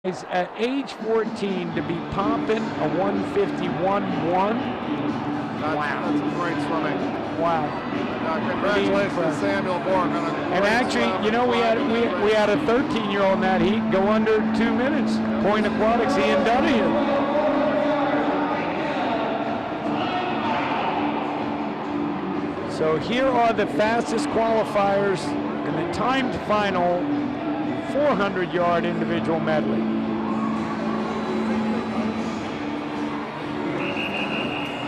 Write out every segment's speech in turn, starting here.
Is at age 14 to be popping a 151.1. Wow. That's some great swimming. Wow. Congratulations to Samuel Borg. And actually, you know, we had a 13-year-old in that heat go under 2 minutes. Point Aquatics, Ian Donahue. So here are the fastest qualifiers in the timed final 400-yard individual medley.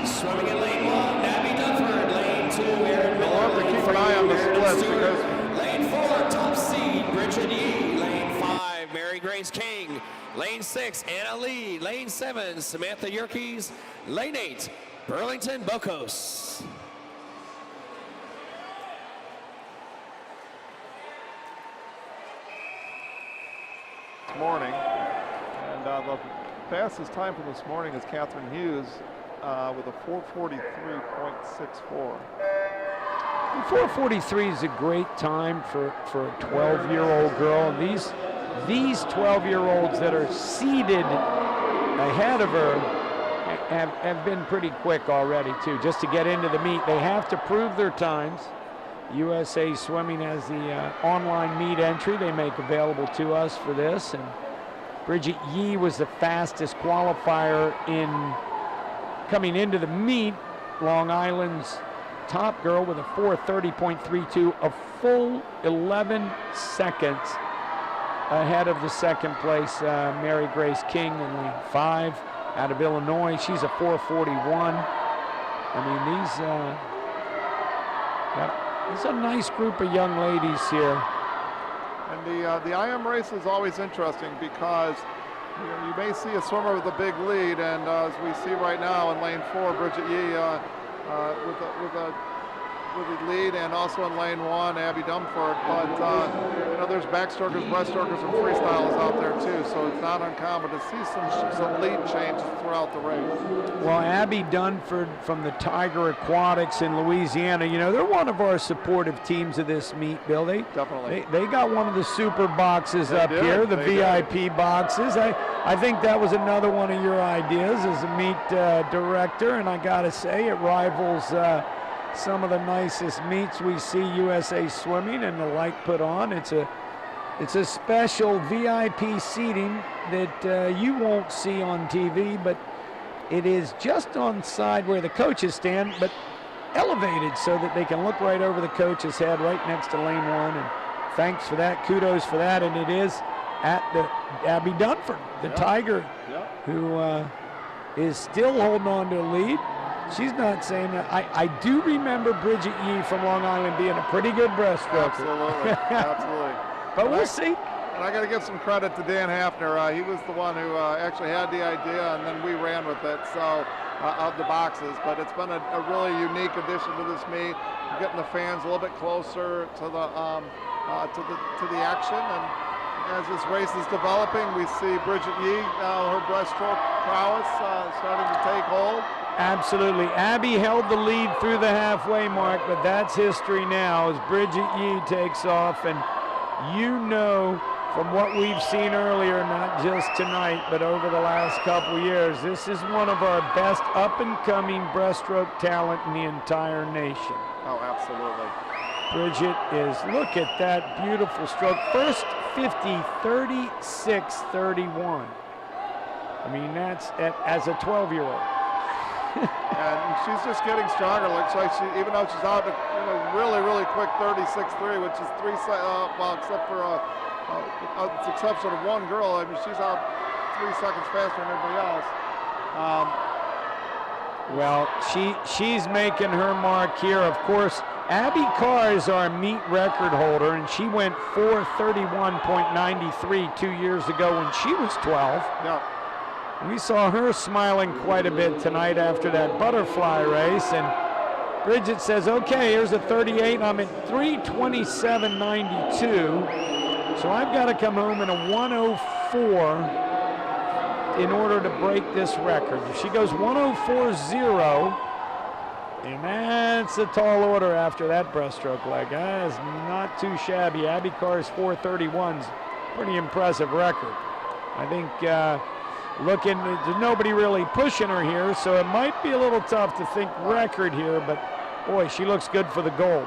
Swimming in lane 1, Abby Dunford. Lane 2, Aaron Miller. We'll have to keep an eye on the splits because lane 4, top seed, Bridget Yee. Lane 5, Mary Grace King. Lane 6, Anna Lee. Lane 7, Samantha Yerkes. Lane 8, Burlington Bocos. morning, and the fastest time from this morning is Catherine Hughes with a 4:43.64. 4:43 is a great time for a 12-year-old girl. These 12-year-olds that are seated ahead of her have been pretty quick already too. Just to get into the meet, they have to prove their times. USA Swimming has the online meet entry they make available to us for this, and Bridget Yee was the fastest qualifier in coming into the meet. Long Island's top girl with a 4:30.32, a full 11 seconds ahead of the second place Mary Grace King in lane 5 out of Illinois. She's a 4:41. I mean, it's a nice group of young ladies here. And the IM race is always interesting because you may see a swimmer with a big lead, and as we see right now in lane 4, Bridget Yee with the lead, and also in lane 1, Abby Dunford. But you know, there's backstrokers, breaststrokers, and freestylers out there too, so it's not uncommon to see some lead changes throughout the race. Well, Abby Dunford from the Tiger Aquatics in Louisiana, you know, they're one of our supportive teams of this meet, Bill. They got one of the super boxes here, the VIP boxes. I think that was another one of your ideas as a meet director, and I gotta say it rivals some of the nicest meets we see USA Swimming and the like put on. It's a special VIP seating that you won't see on TV, but it is just on side where the coaches stand, but elevated so that they can look right over the coach's head right next to lane 1. And thanks for that, kudos for that. And it is at the Abby Dunford, the Tiger, who is still holding on to a lead. She's not saying that. I do remember Bridget Yee from Long Island being a pretty good breaststroker. Absolutely, absolutely. But we'll see. And I got to give some credit to Dan Hafner. He was the one who actually had the idea, and then we ran with it. So of the boxes, but it's been a really unique addition to this meet. Getting the fans a little bit closer to the action, and as this race is developing, we see Bridget Yee now her breaststroke prowess starting to take hold. Absolutely. Abby held the lead through the halfway mark, but that's history now as Bridget Yee takes off. And you know from what we've seen earlier, not just tonight, but over the last couple years, this is one of our best up-and-coming breaststroke talent in the entire nation. Oh, absolutely. Bridget is, look at that beautiful stroke. First 50, 36:31. I mean, that's as a 12-year-old. And she's just getting stronger. Looks like she, even though she's out to really, really quick 36.3, which is well, except for the exception of one girl. I mean, she's out 3 seconds faster than everybody else. Well, she's making her mark here. Of course, Abby Carr is our meet record holder, and she went 4:31.93 2 years ago when she was 12. Yeah. We saw her smiling quite a bit tonight after that butterfly race, and Bridget says, okay, here's a 38, I'm at 3:27.92, so I've got to come home in a 1:04 in order to break this record. If she goes 1:04.0, and that's a tall order after that breaststroke leg. That is not too shabby. Abby Carr's 4:31's pretty impressive record. I think looking, there's nobody really pushing her here, so it might be a little tough to think record here, but boy, she looks good for the gold.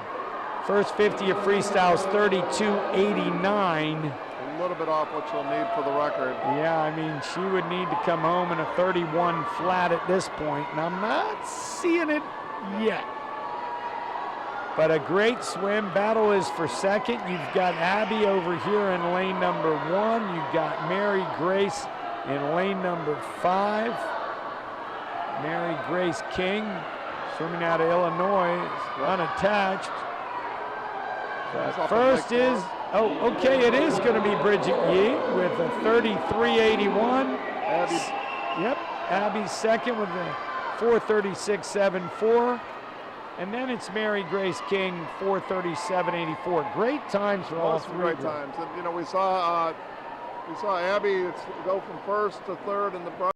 First 50 of freestyles, 32.89. A little bit off what she'll need for the record. Yeah, I mean, she would need to come home in a 31 flat at this point, and I'm not seeing it yet. But a great swim. Battle is for second. You've got Abby over here in lane number 1. You've got Mary Grace in lane number 5. Mary Grace King, swimming out of Illinois, is unattached. But first is, oh, okay, it is going to be Bridget Yee with a 33.81. Yep, Abby's second with a 436.74. And then it's Mary Grace King, 437.84. Great times for all three. Great times. And, you know, we saw Abby go from first to third in the